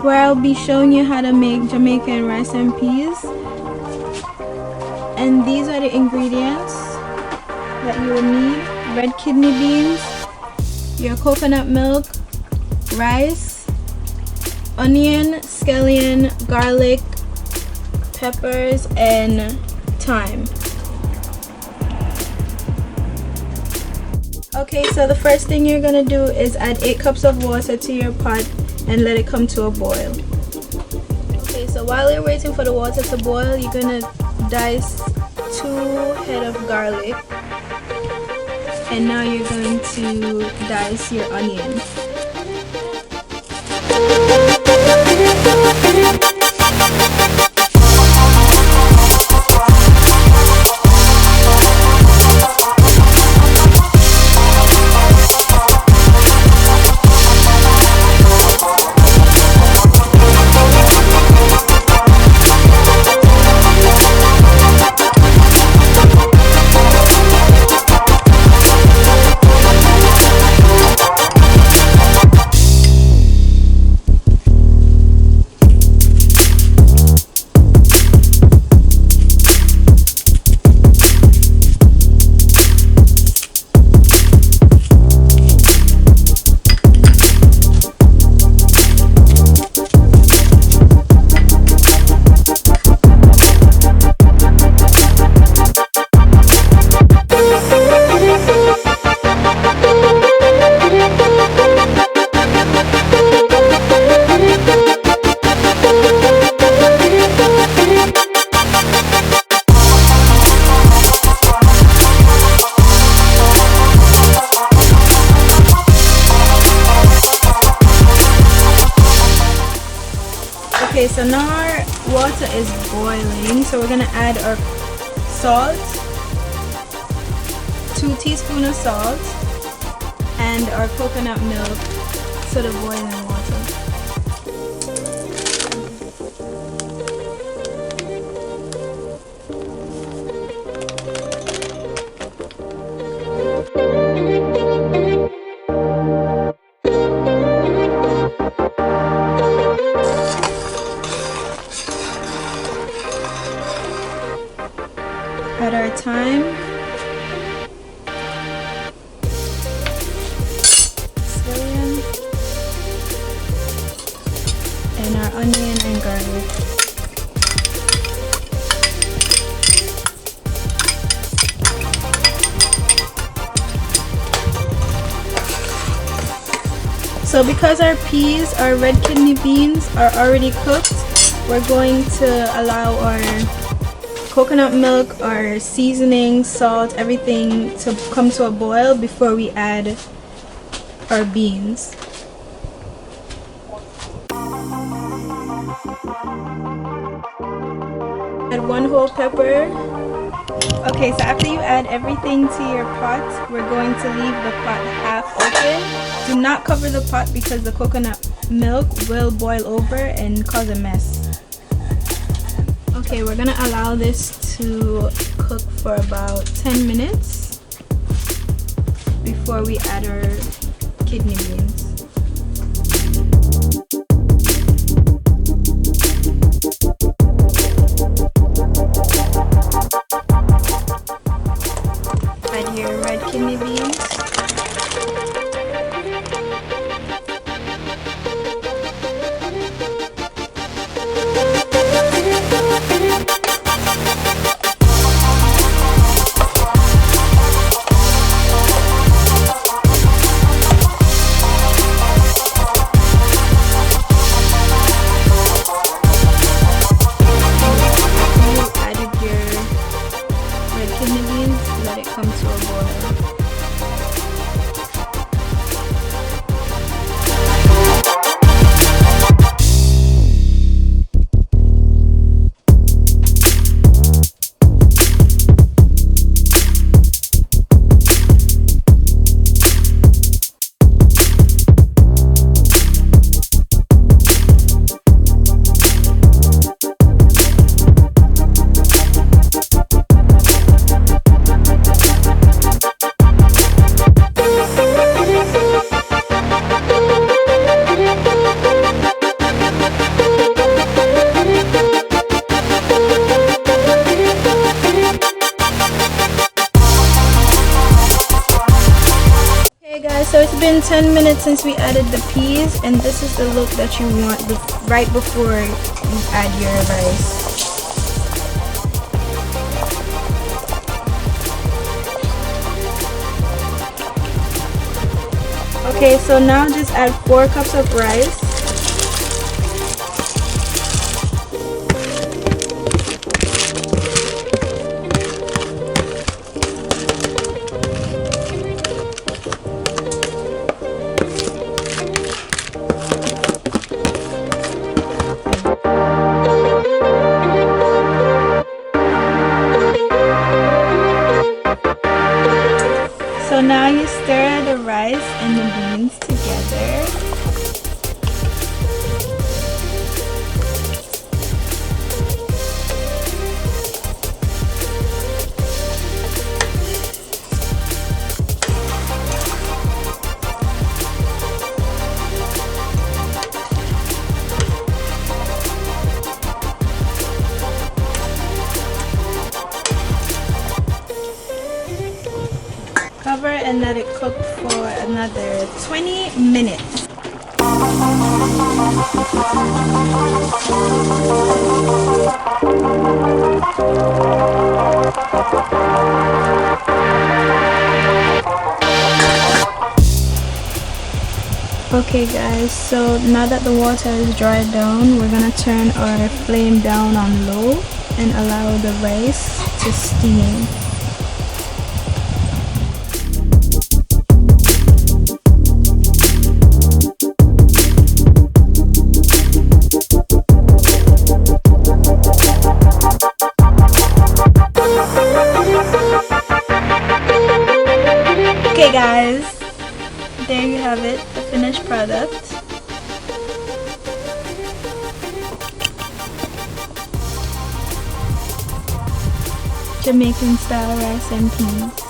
where I'll be showing you how to make Jamaican rice and peas. And these are the ingredients that you will need: red kidney beans, your coconut milk, rice, onion, scallion, garlic, peppers, and thyme. Okay, so the first thing you're gonna do is add 8 cups of water to your pot and let it come to a boil. Okay, so while you're waiting for the water to boil, you're gonna dice 2 head of garlic, and now you're going to dice your onions. Okay, so now our water is boiling, so we're gonna add our salt, 2 teaspoons of salt, and our coconut milk to the boiling water. Add our thyme, scallion, and our onion and garlic. So because our peas, our red kidney beans are already cooked, we're going to allow our coconut milk, our seasoning, salt, everything to come to a boil before we add our beans. Add 1 whole pepper. Okay, so after you add everything to your pot, we're going to leave the pot half open. Do not cover the pot because the coconut milk will boil over and cause a mess. Okay, we're gonna allow this to cook for about 10 minutes before we add our kidney beans. Add your red kidney beans. 10 minutes since we added the peas, and this is the look that you want right before you add your rice. Okay, so now just add 4 cups of rice. So now you stir the rice and the beans together. Cover and let it cook for another 20 minutes. Okay guys, so now that the water is dried down, we're gonna turn our flame down on low and allow the rice to steam. Okay guys, there you have it, the finished product. Jamaican style rice and peas.